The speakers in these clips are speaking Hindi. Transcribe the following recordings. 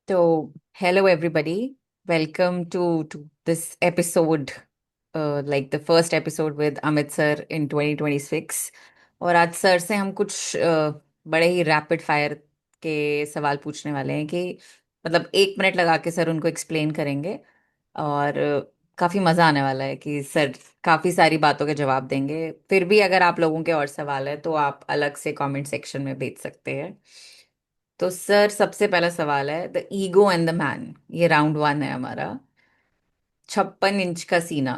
So, hello everybody. Welcome to this episode, like the first episode with Amit sir in 2026. और आज सर से हम कुछ बड़े ही रैपिड फायर के सवाल पूछने वाले हैं कि मतलब 1 मिनट लगा के सर उनको एक्सप्लेन करेंगे। और काफी मजा आने वाला है कि सर काफी सारी बातों के जवाब देंगे। फिर भी अगर आप लोगों के और सवाल है तो आप अलग से कमेंट सेक्शन में भेज सकते हैं। तो सर सबसे पहला सवाल है the ego and the man. ये राउंड 1 है हमारा। 56 इंच का सीना।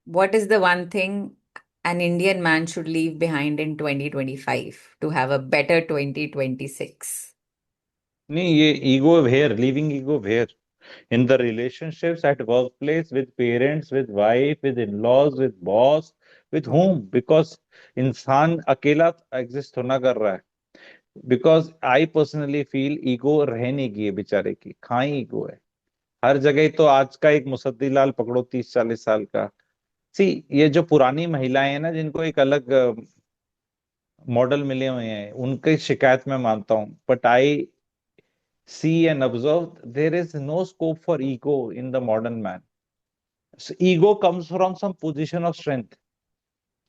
What is the one thing an Indian man should leave behind in 2025 to have a better 2026? नहीं, ये ego where, living ego where in the relationships at workplace, with parents, with wife, with in laws, with boss, with home, because इंसान अकेला एग्जिस्ट होना कर रहा है। Because I personally feel ego रह नहीं गई है बेचारे की, कहाँ ईगो है। हर जगह तो आज का एक मुसद्दी लाल पकड़ो 30-40 साल का। सी, ये जो पुरानी महिलाएं हैं ना, जिनको एक अलग मॉडल मिले हुए हैं, उनकी शिकायत मैं मानता हूँ, but I see and observe there is no scope for ego in the modern man. So ego comes from some position of strength.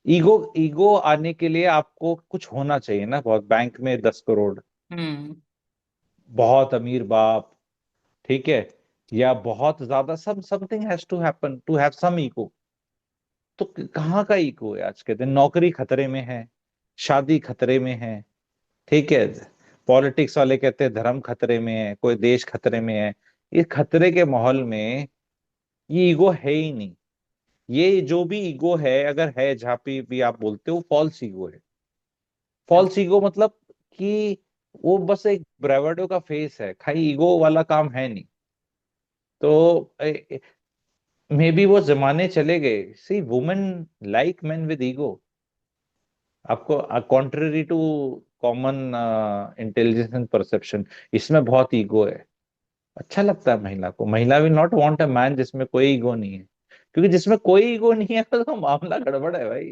Ego आने के लिए आपको कुछ होना चाहिए ना, बहुत बैंक में 10 करोड़, हम्म। बहुत अमीर बाप, ठीक है, या बहुत ज्यादा, सब something has to happen to have some ego. तो कहाँ का ईगो है आज के दिन? नौकरी खतरे में है, शादी खतरे में है, ठीक है, पॉलिटिक्स वाले कहते हैं धर्म खतरे में है, कोई देश खतरे में है। इस खतरे के माहौल में ये ईगो है ही नहीं। ये जो भी ईगो है, अगर है जहाँ पे भी आप बोलते हो, फॉल्स ईगो है। फॉल्स ईगो मतलब कि वो बस एक ब्रेवाडो का फेस है, खाली ईगो वाला काम है नहीं। तो मे बी वो जमाने चले गए। See, women like men with ego. आपको contrary to common intelligence and perception, इसमें बहुत ईगो है। अच्छा लगता है महिला को। महिला will not want a man जिसमें कोई ईगो नहीं है, क्योंकि जिसमें कोई ईगो नहीं है तो मामला गड़बड़ है भाई।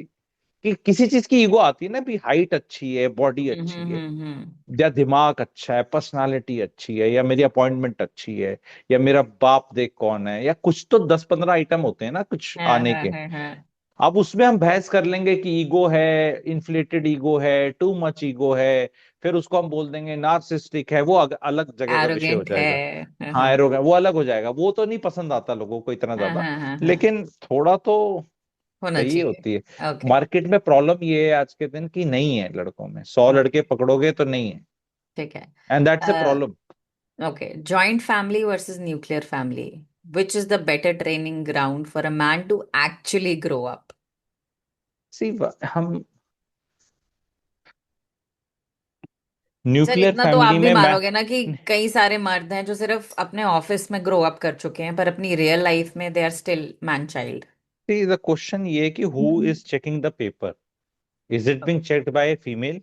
कि किसी चीज की ईगो आती है ना, भी हाइट अच्छी है, बॉडी अच्छी है, हम्म। या दिमाग अच्छा है, पर्सनालिटी अच्छी है, या मेरी अपॉइंटमेंट अच्छी है, या मेरा बाप देख कौन है, या कुछ तो 10-15 आइटम होते हैं ना कुछ हाँ आने हाँ के। हाँ हाँ। अब उसमें हम बहस कर लेंगे कि ईगो है, इन्फ्लेटेड ईगो है, टू मच ईगो है, फिर उसको हम बोल देंगे नार्सिस्टिक है, वो अलग जगह का विषय हो एरोगेंट है। जाएगा। हाँ हाँ, हाँ एरोगेंट वो अलग हो जाएगा, वो तो नहीं पसंद आता लोगों को इतना हाँ ज्यादा। हाँ हाँ हाँ। लेकिन थोड़ा तो होना सही चाहिए। होती है। ओके। मार्केट में प्रॉब्लम ये है आज के दिन की, नहीं है लड़कों में, 100 लड़के पकड़ोगे तो नहीं है, ठीक है। And that's a problem. Okay, joint family versus nuclear family. Which is the better training ground for a man to actually grow up? सी, हम सर न्यूक्लियर इतना तो आप फैमिली भी में मैं, मानोगे ना कि कई सारे मर्द हैं जो सिर्फ अपने ऑफिस में ग्रो अप कर चुके हैं पर अपनी रियल लाइफ में they are still man child. See the question ये है कि who is checking the paper? Is it being checked by a female,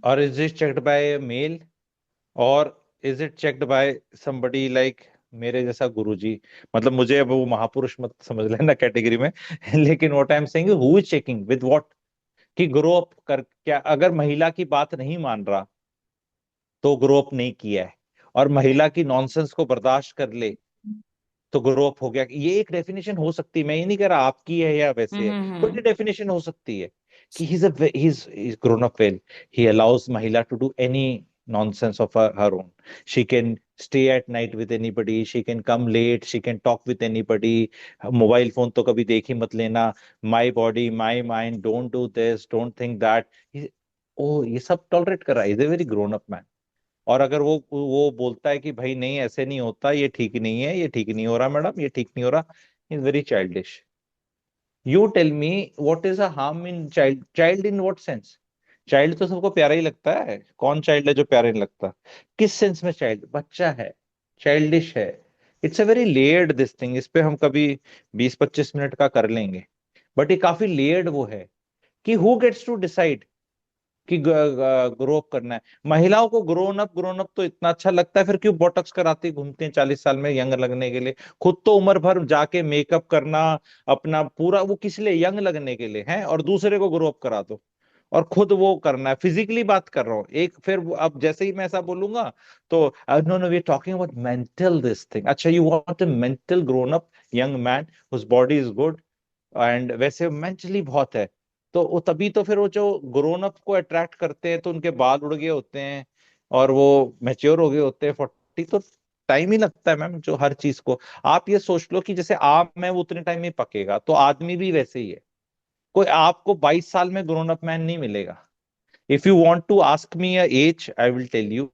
और is it checked by a male, और is it checked by somebody like मेरे जैसा गुरुजी? मतलब मुझे अब वो महापुरुष मत समझ लेना कैटेगरी में लेकिन what I am saying, who is checking with what? कि ग्रो अप कर, क्या अगर महिला की बात नहीं मान रहा तो ग्रो अप नहीं किया है, और महिला की नॉनसेंस को बर्दाश्त कर ले तो ग्रो अप हो गया। ये एक डेफिनेशन हो सकती है, मैं ये नहीं कह रहा आपकी है या वैसे है, कोई भी हम्म। डेफिनेशन हो सकती है कि he's grown up well, he allows महिला to do any nonsense of her own, she can stay at night with anybody, she can come late, she can talk with anybody, mobile phone तो कभी देख ही मत लेना, my body my mind, don't do this, don't think that। ओ, ये सब टॉलरेट कर रहा है, is a very grown up man. और अगर वो बोलता है कि भाई नहीं ऐसे नहीं होता, ये ठीक नहीं है, ये ठीक नहीं हो रहा मैडम, ये ठीक नहीं हो रहा, is very childish. You tell me, what is a harm in child? Child in what sense? Child तो सबको प्यारा ही लगता है, कौन चाइल्ड है जो प्यारा नहीं लगता? किस सेंस में चाइल्ड? बच्चा है, चाइल्डिश है। It's a very layered this thing, इस पे हम कभी 20-25 मिनट का कर लेंगे, बट ये काफी लेयर्ड वो है कि हु गेट्स टू डिसाइड कि ग्रो अप करना है। महिलाओं को ग्रोन अप तो इतना अच्छा लगता है, फिर क्यों बोटॉक्स कराती घूमती हैं 40 साल में यंग लगने के लिए? खुद तो उम्र भर जाके मेकअप करना, अपना पूरा वो किस लिए? यंग लगने के लिए है, और दूसरे को ग्रो अप करा दो। और खुद वो करना है, फिजिकली बात कर रहा हूँ एक। फिर अब जैसे ही मैं ऐसा बोलूंगा तो no no we talking about mental this thing, अच्छा you want a mental grown up young man whose body is good and वैसे मेंटली बहुत है, तो वो तभी तो फिर वो जो ग्रोन अप को अट्रैक्ट करते हैं तो उनके बाल उड़ गए होते हैं और वो मैच्योर हो गए होते हैं 40, तो टाइम ही लगता है मैम जो हर चीज को। आप ये सोच लो कि जैसे आम है वो उतने टाइम में पकेगा, तो आदमी भी वैसे ही है। कोई आपको 22 साल में ग्रोन अप मैन नहीं मिलेगा। If you want to ask me a age I will tell you,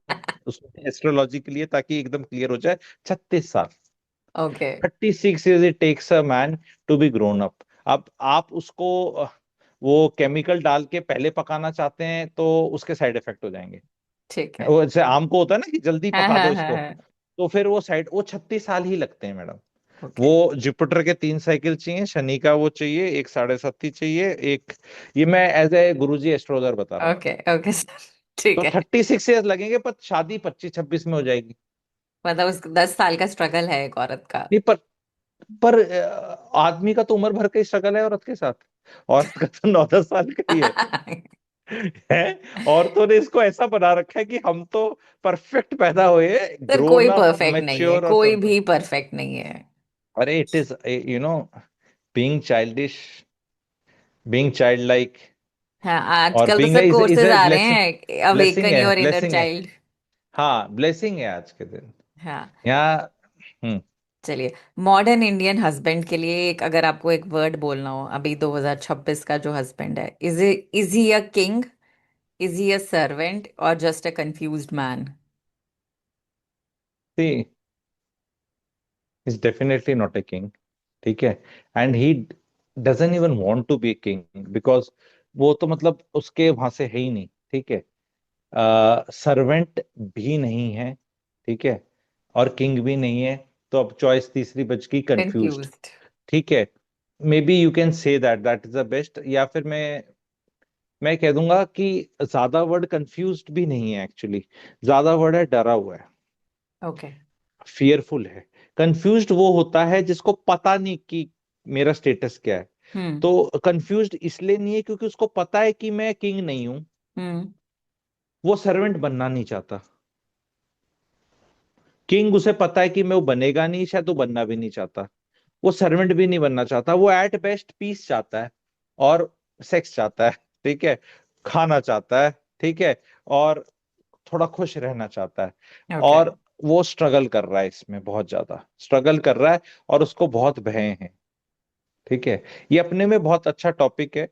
उसमें एस्ट्रोलॉजी के लिए ताकि एकदम क्लियर हो जाए, 36 साल। Okay. 36 years it takes a man to be grown up। अब आप उसको वो केमिकल डाल के पहले पकाना चाहते हैं तो उसके साइड इफेक्ट हो जाएंगे। ठीक है। वो जैसे आम को होता है ना कि जल्दी हाँ पका हाँ दो हाँ इसको, हाँ। तो फिर वो 36 साल ही लगते हैं मैडम। ओके वो जुपिटर के 3 साइकिल चाहिए, शनि का वो चाहिए, एक 7.5 चाहिए एक। ये मैं एज ए गुरुजी एस्ट्रोलॉजर बता रहा हूँ। Okay okay sir. ठीक तो है। 36 years लगेंगे, पर शादी 25-26 में हो जाएगी। मतलब उस 10 साल का स्ट्रगल है एक औरत का। नहीं, पर आदमी का तो उम्र भर का ही स्ट्रगल है औरत के साथ। औरत का तो 9-10 साल का ही है। औरतों ने इसको ऐसा बना रखा है कि हम तो परफेक्ट पैदा हुए, सर कोई ग्रोन अप परफेक्ट नहीं है, मैच्योर और कोई समथिंग। भी परफेक्ट नहीं है। अरे it is you know being childish, being child like, हाँ और आजकल तो बीइंग सर इज कोर्सेज ए आ रहे ब्लेसिंग। हैं, ब्लेसिंग अवेकन है, योर इनर ब्लेसिंग है। चाइल्ड। हाँ ब्लेसिंग है आज के दिन। हाँ। यहाँ हम्म चलिए, मॉडर्न इंडियन हस्बैंड के लिए एक, अगर आपको एक वर्ड बोलना हो अभी 2026 का जो हस्बैंड है, is he a king, is he a servant और just a confused man? See is definitely not a king, ठीक है। And he doesn't even want to be king, because वो तो मतलब उसके वहां से है ही नहीं, ठीक है। सर्वेंट भी नहीं है, ठीक है, और किंग भी नहीं है। तो अब चॉइस तीसरी बच गई, कंफ्यूज्ड, कंफ्यूज्ड। ठीक है। May be you can say that that is the best, या फिर मैं कह दूंगा कि ज्यादा वर्ड कंफ्यूज्ड भी नहीं है एक्चुअली, ज्यादा वर्ड है डरा हुआ है, ओके। फियरफुल है। कंफ्यूज्ड वो होता है जिसको पता नहीं कि मेरा स्टेटस क्या है। हम्म तो कंफ्यूज्ड इसलिए नहीं है क्योंकि उसको पता है कि मैं किंग नहीं हूं, हम्म। वो सर्वेंट बनना नहीं चाहता। किंग उसे पता है कि मैं वो बनेगा नहीं, शायद वो बनना भी नहीं चाहता। वो सर्वेंट भी नहीं बनना चाहता, वो एट बेस्ट पीस चाहता है और सेक्स चाहता है, ठीक है, खाना चाहता है, ठीक है, और थोड़ा खुश रहना चाहता है। ओके। और वो स्ट्रगल कर रहा है, इसमें बहुत ज्यादा स्ट्रगल कर रहा है और उसको बहुत भय है, ठीक है। ये अपने में बहुत अच्छा टॉपिक है,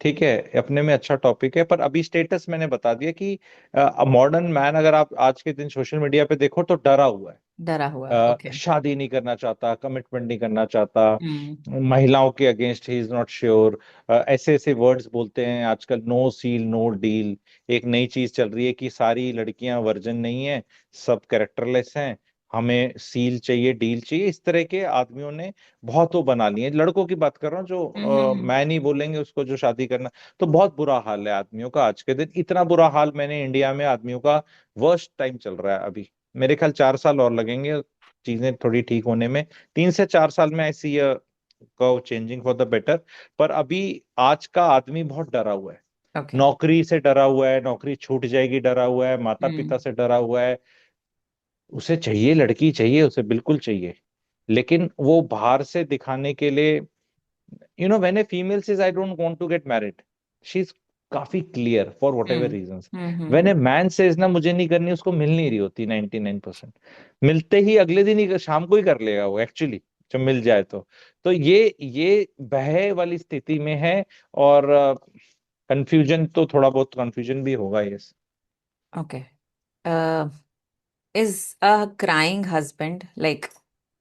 ठीक है, अपने में अच्छा टॉपिक है। पर अभी स्टेटस मैंने बता दिया कि मॉडर्न मैन अगर आप आज के दिन सोशल मीडिया पे देखो तो डरा हुआ है। डरा हुआ है, ओके। शादी नहीं करना चाहता, कमिटमेंट नहीं करना चाहता, हम्म महिलाओं के against he is not sure. ऐसे ऐसे वर्ड्स बोलते हैं आजकल, नो सील नो डील। एक नई चीज चल रही है कि सारी लड़कियां वर्जन नहीं है, सब कैरेक्टरलेस हैं, हमें सील चाहिए, डील चाहिए। इस तरह के आदमियों ने बहुत वो बना लिए हैं। लड़कों की बात कर रहा हूँ, जो हम्म। मैं नहीं बोलेंगे उसको जो शादी करना। तो बहुत बुरा हाल है आदमियों का आज के दिन, इतना बुरा हाल मैंने इंडिया में आदमियों का वर्स्ट टाइम चल रहा है अभी। मेरे ख्याल 4 साल और लगेंगे चीजें थोड़ी ठीक होने में। 3 से 4 साल में I see curve changing for the better. पर अभी आज का आदमी बहुत डरा हुआ है, ओके। नौकरी से डरा हुआ है, नौकरी छूट जाएगी डरा हुआ है, माता हम्म पिता से डरा हुआ है। उसे चाहिए, लड़की चाहिए, उसे बिल्कुल चाहिए, लेकिन वो बाहर से दिखाने के लिए, when a female says I don't want to get married, she is काफी clear for whatever reasons. When a hmm. Man says ना मुझे नहीं करनी, उसको मिल नहीं रही होती 99%। मिलते ही अगले दिन ही शाम को ही कर लेगा वो एक्चुअली, जब मिल जाए तो ये बह वाली स्थिति में है। और कंफ्यूजन तो थोड़ा बहुत कंफ्यूजन भी होगा, yes. Okay. Is a crying husband like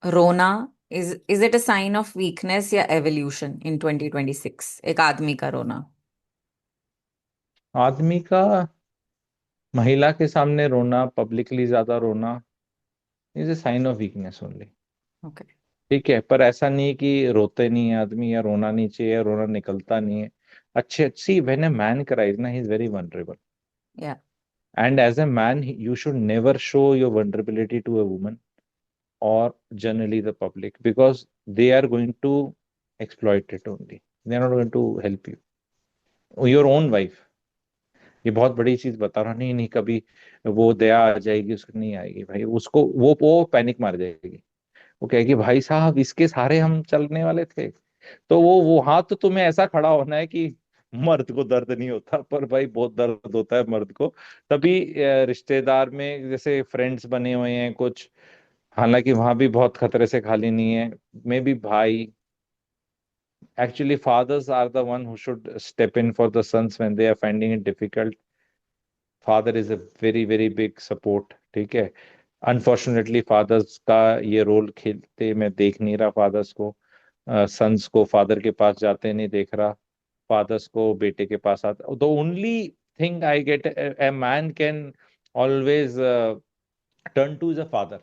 रोना, is it a sign of weakness या evolution in 2026? एक आदमी का रोना। आदमी का महिला के सामने रोना, पब्लिकली ज्यादा रोना, is a sign of weakness only, okay. ठीक है। पर ऐसा नहीं है कि रोते नहीं है आदमी, या रोना नहीं चाहिए, या रोना निकलता नहीं है। अच्छे see when a man cries ना, he is very vulnerable, yeah. And as a man you should never show your vulnerability to a woman or generally the public, because they are going to exploit it only, they are not going to help you, your own wife. ये बहुत बड़ी चीज बता रहा हूँ। नहीं नहीं, कभी वो दया आ जाएगी उसको, नहीं आएगी भाई, उसको वो पैनिक मार जाएगी। वो कहेगी भाई साहब इसके सारे हम चलने वाले थे। तो वो हाँ, तो तुम्हें ऐसा खड़ा होना है कि मर्द को दर्द नहीं होता, पर भाई बहुत दर्द होता है मर्द को। तभी रिश्तेदार में जैसे फ्रेंड्स बने हुए हैं कुछ, हालांकि वहां भी बहुत खतरे से खाली नहीं है। मे बी भाई, actually fathers are the one who should step in for the sons when they are finding it difficult. Father is a very very big support, ठीक है। अनफॉर्चुनेटली फादर्स का ये रोल खेलते मैं देख नहीं रहा फादर्स को। सन्स को फादर के पास जाते नहीं देख रहा, फादर्स को बेटे के पास आता। The only thing I get, a man can always turn two is a father,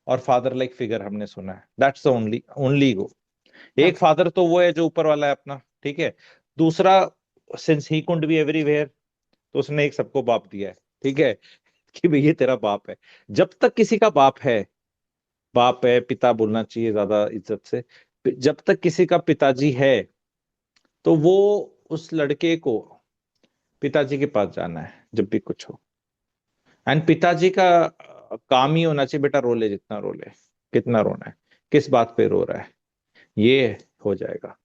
और फादर लाइक फिगर हमने सुना है, that's the only only go. एक Okay. फादर तो वो है जो ऊपर वाला है अपना, ठीक है। दूसरा, since he couldn't be everywhere, तो उसने एक सबको बाप दिया है, ठीक है, कि भाई ये तेरा बाप है। जब तक किसी का बाप है, पिता बोलना चाहिए ज्यादा इज्जत से, जब तक किसी का पिताजी है, तो वो उस लड़के को पिताजी के पास जाना है जब भी कुछ हो। एंड पिताजी का काम ही होना चाहिए, बेटा रो ले जितना रो ले, कितना रोना है, किस बात पे रो रहा है, ये हो जाएगा,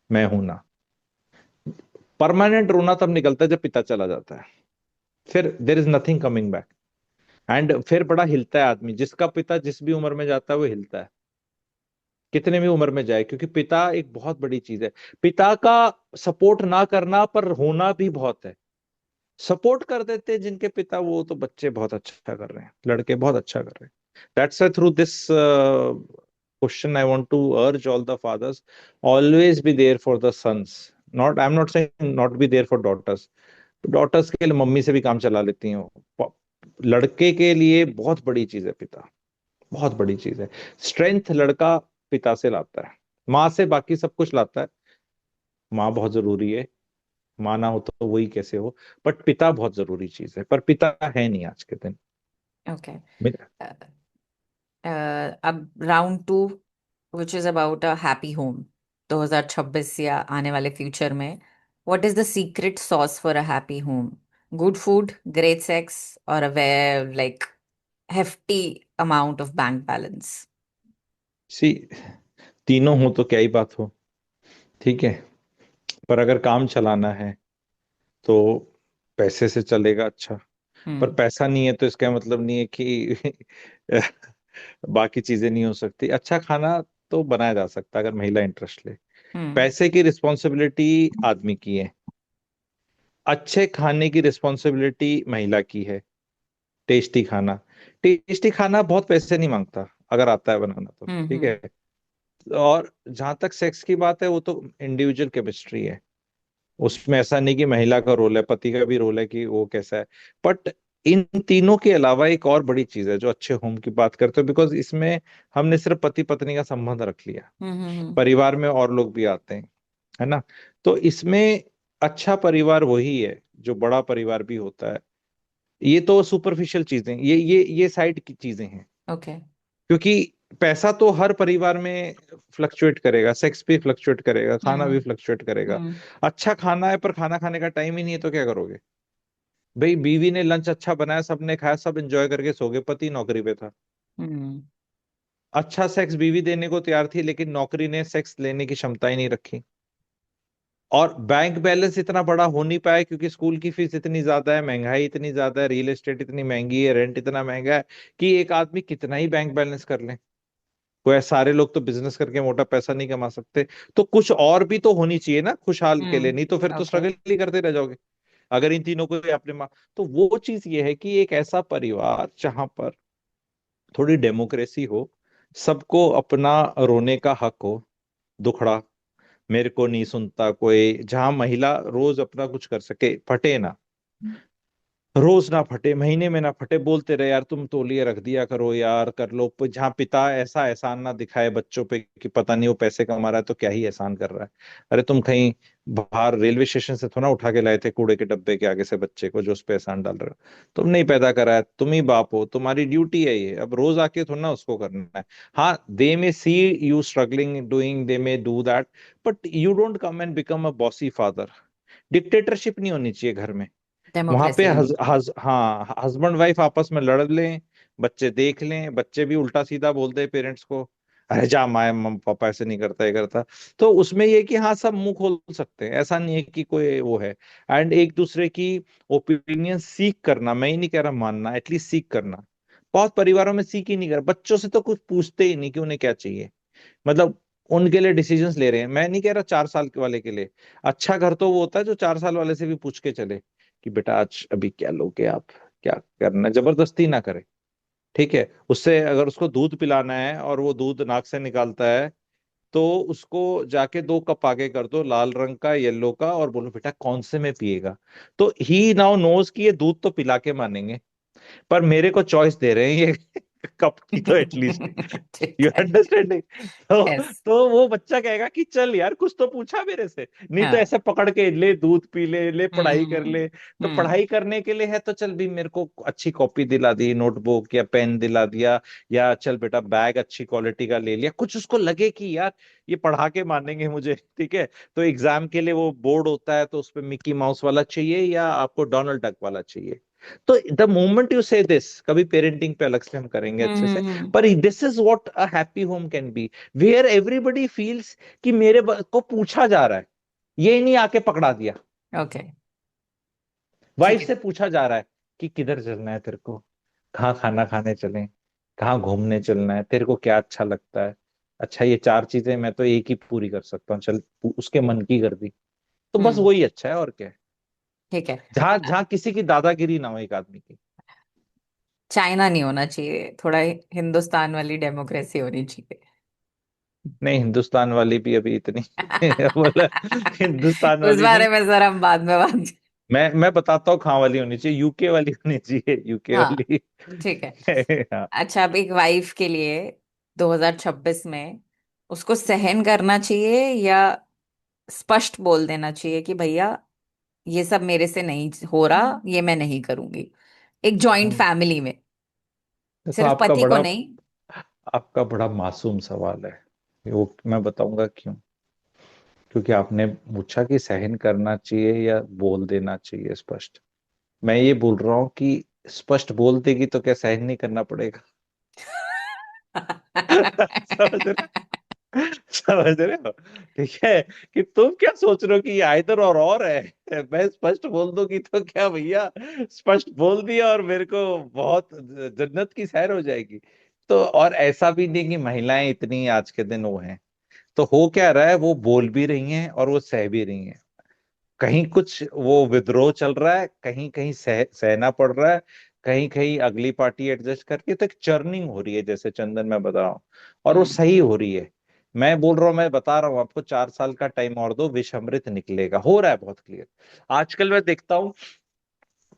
मैं हूं ना। परमानेंट रोना तब निकलता है जब पिता चला जाता है, फिर there is nothing coming back. And फिर बड़ा हिलता है आदमी, जिसका पिता जिस भी उम्र में जाता है वो हिलता है, कितने भी उम्र में जाए, क्योंकि पिता एक बहुत बड़ी चीज है। पिता का सपोर्ट ना करना पर होना भी बहुत है। सपोर्ट कर देते हैं जिनके पिता, वो तो बच्चे बहुत अच्छा कर रहे हैं, लड़के बहुत अच्छा कर रहे हैं। That's why through this question I want to urge all the fathers, always be there for the sons. Not, I am not saying not be there for daughters. Daughters के लिए मम्मी से भी काम चला लेती हैं वो। लड़के के लिए बहुत बड़ी चीज है पिता, बहुत बड़ी चीज है। स्ट्रेंथ लड़का पिता से लाता है, माँ से बाकी सब कुछ लाता है। माँ बहुत जरूरी है, माँ ना हो तो वही कैसे हो, बट पिता बहुत जरूरी चीज है, पर पिता है नहीं आज के दिन। Okay. अब round two, which is about a happy home, 2026 या आने वाले फ्यूचर में, what is the secret sauce for a happy home? Good food, great sex, और a way like hefty amount of bank balance? See, तीनों हो तो क्या ही बात हो, ठीक है। पर अगर काम चलाना है तो पैसे से चलेगा, अच्छा। पर Hmm. पैसा नहीं है तो इसका मतलब नहीं है कि बाकी चीजें नहीं हो सकती। अच्छा खाना तो बनाया जा सकता है अगर महिला इंटरेस्ट ले। Hmm. पैसे की रिस्पॉन्सिबिलिटी आदमी की है, अच्छे खाने की रिस्पॉन्सिबिलिटी महिला की है। टेस्टी खाना, टेस्टी खाना बहुत पैसे नहीं मांगता अगर आता है बनाना तो, Hmm. ठीक Hmm. है। और जहां तक सेक्स की बात है, वो तो इंडिविजुअल केमिस्ट्री है। उसमें ऐसा नहीं कि महिला का रोल है, पति का भी रोल है कि वो कैसा है। बट इन तीनों के अलावा एक और बड़ी चीज है जो अच्छे होम की बात करते हो, बिकॉज इसमें हमने सिर्फ पति पत्नी का संबंध रख लिया, Hmm. Hmm. परिवार में और लोग भी आते हैं, है ना। तो इसमें अच्छा परिवार वही है जो बड़ा परिवार भी होता है। ये तो सुपरफिशियल चीजें, ये साइड की चीजें हैं। Okay. क्योंकि पैसा तो हर परिवार में फ्लक्चुएट करेगा, सेक्स भी फ्लक्चुएट करेगा, खाना भी Hmm. फ्लक्चुएट करेगा। Hmm. अच्छा खाना है पर खाना खाने का टाइम ही नहीं है तो क्या करोगे? भाई बीवी ने लंच अच्छा बनाया, सबने खाया, सब एंजॉय करके सो गए, पति नौकरी पे था। Hmm. अच्छा सेक्स बीवी देने को तैयार थी, लेकिन नौकरी ने सेक्स लेने की क्षमता ही नहीं रखी। और बैंक बैलेंस इतना बड़ा हो नहीं पाया क्योंकि स्कूल की फीस इतनी ज्यादा है, महंगाई इतनी ज्यादा है, रियल एस्टेट इतनी महंगी है, रेंट इतना महंगा है कि एक आदमी कितना ही बैंक बैलेंस कर ले। कोई सारे लोग तो बिजनेस करके मोटा पैसा नहीं कमा सकते। तो कुछ और भी तो होनी चाहिए ना खुशहाल के लिए, Hmm. नहीं तो फिर तो Okay. स्ट्रगल ही करते रह जाओगे। अगर इन तीनों को ही आपने तो वो चीज ये है कि एक ऐसा परिवार जहां पर थोड़ी डेमोक्रेसी हो, सबको अपना रोने का हक हो, दुखड़ा मेरे को नहीं सुनता कोई, जहां महिला रोज अपना कुछ कर सके, फटे ना, रोज ना फटे, महीने में ना फटे, बोलते रहे यार तुम तौलिया रख दिया करो यार, कर लो। जहाँ पिता ऐसा एहसान ना दिखाए बच्चों पे कि पता नहीं वो पैसे कमा रहा है तो क्या ही एहसान कर रहा है। अरे तुम कहीं बाहर रेलवे स्टेशन से थोड़ा उठा के लाए थे कूड़े के डब्बे के आगे से बच्चे को जो उस पे एहसान डाल रहे हो? तुम नहीं पैदा करा है, तुम ही बाप हो, तुम्हारी ड्यूटी है ये, अब रोज आके थोड़ा ना उसको करना है। हाँ, they may see you struggling doing, they may do that, but you don't come and become a bossy father. Dictatorship नहीं होनी चाहिए घर में। वहां पे डेमोक्रेसी होनी चाहिए। हाँ, हस्बैंड वाइफ आपस में लड़ लें, बच्चे देख लें, बच्चे भी उल्टा सीधा बोलते हैं पेरेंट्स को, अरे जा माए, मम्मा पापा ऐसे नहीं करता, ये करता। तो उसमें ये कि हाँ, सब मुंह खोल सकते हैं, ऐसा नहीं है कि कोई वो है। एंड एक दूसरे की ओपिनियन सीख करना, मैं ही नहीं कह रहा मानना, एटलीस्ट सीख करना। बहुत परिवारों में सीख ही नहीं कर, बच्चों से तो कुछ पूछते ही नहीं कि उन्हें क्या चाहिए। मतलब उनके लिए डिसीजंस ले रहे हैं। मैं नहीं कह रहा 4 साल के वाले के लिए, अच्छा घर तो वो होता है जो 4 साल वाले से भी पूछ के चले कि बेटा आज अभी क्या लोगे आप, क्या करना है, जबरदस्ती ना करे। ठीक है, उससे अगर उसको दूध पिलाना है और वो दूध नाक से निकालता है, तो उसको जाके 2 कप आगे कर दो, लाल रंग का, येलो का, और बोलो बेटा कौन से में पिएगा। तो ही नाउ नोज कि ये दूध तो पिला के मानेंगे, पर मेरे को चॉइस दे रहे हैं ये कप की तो एटलीस्ट। ठीक यू है। अंडरस्टैंडिंग। यस। तो वो बच्चा कहेगा कि चल यार कुछ तो पूछा मेरे से, नहीं तो हाँ। ऐसे पकड़ के ले दूध पी ले, ले पढ़ाई कर हम्म। ले। तो हम्म। पढ़ाई करने के लिए है तो चल भी, मेरे को अच्छी कॉपी दिला दी, नोटबुक या पेन दिला दिया, या चल बेटा बैग अच्छी क्वालिटी का ले लिया, कुछ उसको लगे कि यार ये पढ़ा के मानेंगे मुझे। ठीक है, तो एग्जाम के लिए वो बोर्ड होता है, तो उसपे मिकी माउस वाला चाहिए या आपको डोनाल्ड डक वाला चाहिए। तो the moment you say this, कभी पेरेंटिंग पे अलग से हम करेंगे अच्छे से, हम्म। पर this is what a happy home can be, where everybody feels कि मेरे को पूछा जा रहा है, ये नहीं आके पकड़ा दिया। ओके। ठीक वाइफ है। से पूछा जा रहा है कि किधर चलना है तेरे को, कहाँ खाना खाने चलें, कहाँ घूमने चलना है, तेरे को क्या अच्छा लगता है। अच्छा ये 4 चीजें मैं तो एक ही पूरी कर सकता हूँ, चल उसके मन की कर दी। तो बस हम्म। वही अच्छा है, और क्या है। ठीक है। जहाँ जहाँ किसी की दादागिरी ना हो एक आदमी की। चाइना नहीं होना चाहिए, थोड़ा हिंदुस्तान वाली डेमोक्रेसी होनी चाहिए। नहीं, हिंदुस्तान वाली भी अभी इतनी बोला, हिंदुस्तान उस वाली नहीं। बारे में सर हम बाद में बात। मैं बताता हूँ कहाँ वाली होनी चाहिए, यूके वाली होनी चाहिए, यूके हाँ। वाली। ठीक है। हाँ। अच्छा, अब एक वाइफ के लिए 2026 में उसको सहन करना चाहिए या स्पष्ट बोल देना चाहिए कि भैया ये सब मेरे से नहीं हो रहा, ये मैं नहीं करूंगी, एक जॉइंट हम्म। फैमिली में, देखो सिर्फ पति को नहीं। आपका बड़ा मासूम सवाल है। वो मैं बताऊंगा क्यों। क्योंकि आपने पूछा कि सहन करना चाहिए या बोल देना चाहिए स्पष्ट। मैं ये बोल रहा हूँ कि स्पष्ट बोल देगी तो क्या सहन नहीं करना पड़ेगा? समझ रहे समझ रहे हो? ठीक है, कि तुम क्या सोच रहे हो कि ये आइदर और है, मैं स्पष्ट बोल दूंगी तो क्या भैया, स्पष्ट बोल दिया और मेरे को बहुत जन्नत की सैर हो जाएगी। तो और ऐसा भी नहीं कि महिलाएं इतनी आज के दिन वो हैं। तो हो क्या रहा है, वो बोल भी रही हैं और वो सह भी रही हैं। कहीं कुछ वो विद्रोह चल रहा है, कहीं कहीं सहना पड़ रहा है, कहीं कहीं अगली पार्टी एडजस्ट करके, तो एक चर्निंग हो रही है, जैसे चंदन मैं बता रहा हूँ, और वो हम्म। सही हो रही है। मैं बोल रहा हूँ, मैं बता रहा हूँ आपको, 4 साल का टाइम और दो, विष अमृत निकलेगा, हो रहा है बहुत क्लियर। आजकल मैं देखता हूँ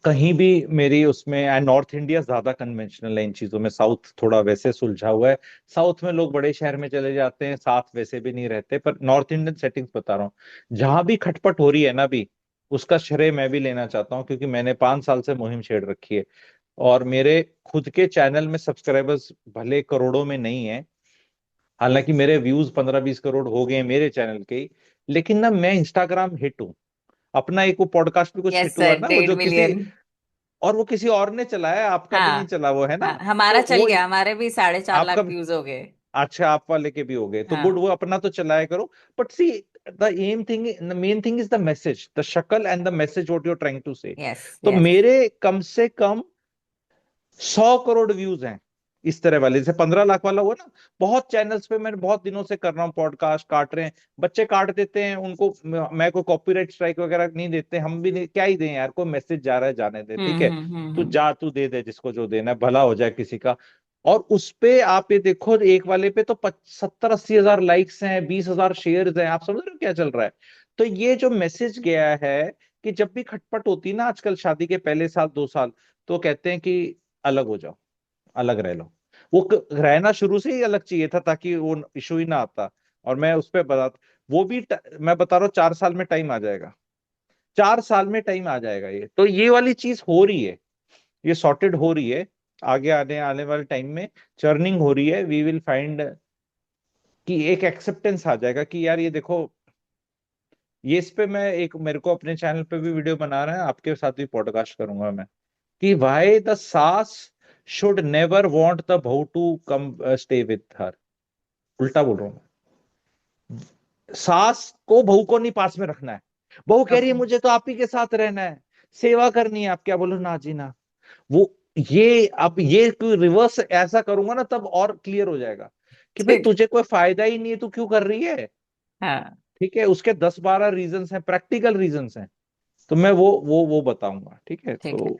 कहीं भी मेरी उसमें, एंड नॉर्थ इंडिया ज्यादा कन्वेंशनल है इन चीजों में, साउथ थोड़ा वैसे सुलझा हुआ है। साउथ में लोग बड़े शहर में चले जाते हैं, साथ वैसे भी नहीं रहते, पर नॉर्थ इंडियन सेटिंग्स बता रहा हूँ, जहां भी खटपट हो रही है ना भी, उसका श्रेय मैं भी लेना चाहता हूँ, क्योंकि मैंने 5 साल से मुहिम छेड़ रखी है। और मेरे खुद के चैनल में सब्सक्राइबर्स भले करोड़ों में नहीं है, हालांकि मेरे व्यूज 15-20 करोड़ हो गए हैं मेरे चैनल के ही, लेकिन ना मैं इंस्टाग्राम हिट हूँ। अपना एक वो पॉडकास्ट भी कुछ यस हिट हुआ सर, ना, वो डेढ़ जो किसी, मिलियन और वो किसी और ने चलाया, आपका भी नहीं हाँ। चला वो, है ना। हाँ, हमारा तो चल वो गया, हमारे भी 4.5 लाख आपका, व्यूज हो गए। अच्छा आप वाले के भी हो गए, तो गुड, हाँ। वो अपना तो चलाया करो। But see, the M thing, the main thing is the message, the shakl and the message what you are trying to say. Yes. तो यस। मेरे कम से कम 100 करोड़ व्यूज हैं इस तरह वाले, जैसे 15 लाख वाला हुआ ना। बहुत चैनल्स पे मैं बहुत दिनों से कर रहा हूँ, पॉडकास्ट काट रहे हैं, बच्चे काट देते हैं उनको, मैं कोई कॉपीराइट स्ट्राइक वगैरह नहीं देते, हम भी नहीं, क्या ही दें यार, कोई मैसेज जा रहा है जाने दे, ठीक है। तू हम्म। जा, तू दे दे जिसको जो देना है, भला हो जाए किसी का। और उस पे आप ये देखो, एक वाले पे तो 70-80 हजार लाइक्स हैं, 20 हजार शेयर हैं, आप समझ रहे हो क्या चल रहा है। तो ये जो मैसेज गया है कि जब भी खटपट होती है ना आजकल, शादी के पहले साल 2 साल, तो कहते हैं कि अलग हो जाओ, अलग रह लो। वो रहना शुरू से ही अलग चाहिए था, ताकि वो इशू ही ना आता। और मैं उस पर बता, वो भी मैं बता रहा हूँ 4 साल में टाइम आ जाएगा, 4 साल में टाइम आ जाएगा। ये तो ये वाली चीज हो रही है, ये सॉर्टेड हो रही है। आगे आने आने वाले टाइम में चर्निंग हो रही है, वी विल फाइंड कि एक एक्सेप्टेंस आ जाएगा कि यार ये देखो, ये इस पे मैं एक, मेरे को अपने चैनल पे भी वीडियो बना रहे हैं, आपके साथ भी पॉडकास्ट करूंगा मैं, कि why the saas should never want the bahu to come stay with her. उल्टा बोल रहा हूँ मैं। सास को बहू को नहीं पास में रखना है। बहू कह रही है ओके। मुझे तो आप ही के साथ रहना है, सेवा करनी है, आप क्या बोलो, ना जी ना। वो ये अब ये कोई रिवर्स ऐसा करूंगा ना तब और क्लियर हो जाएगा कि भाई ठीक। तुझे कोई फायदा ही नहीं है, तू क्यों कर रही है। हाँ। ठीक है, उसके 10-12 रीजंस हैं, प्रैक्टिकल रीजंस हैं, तो मैं वो बताऊंगा, ठीक है ठीक है। तो।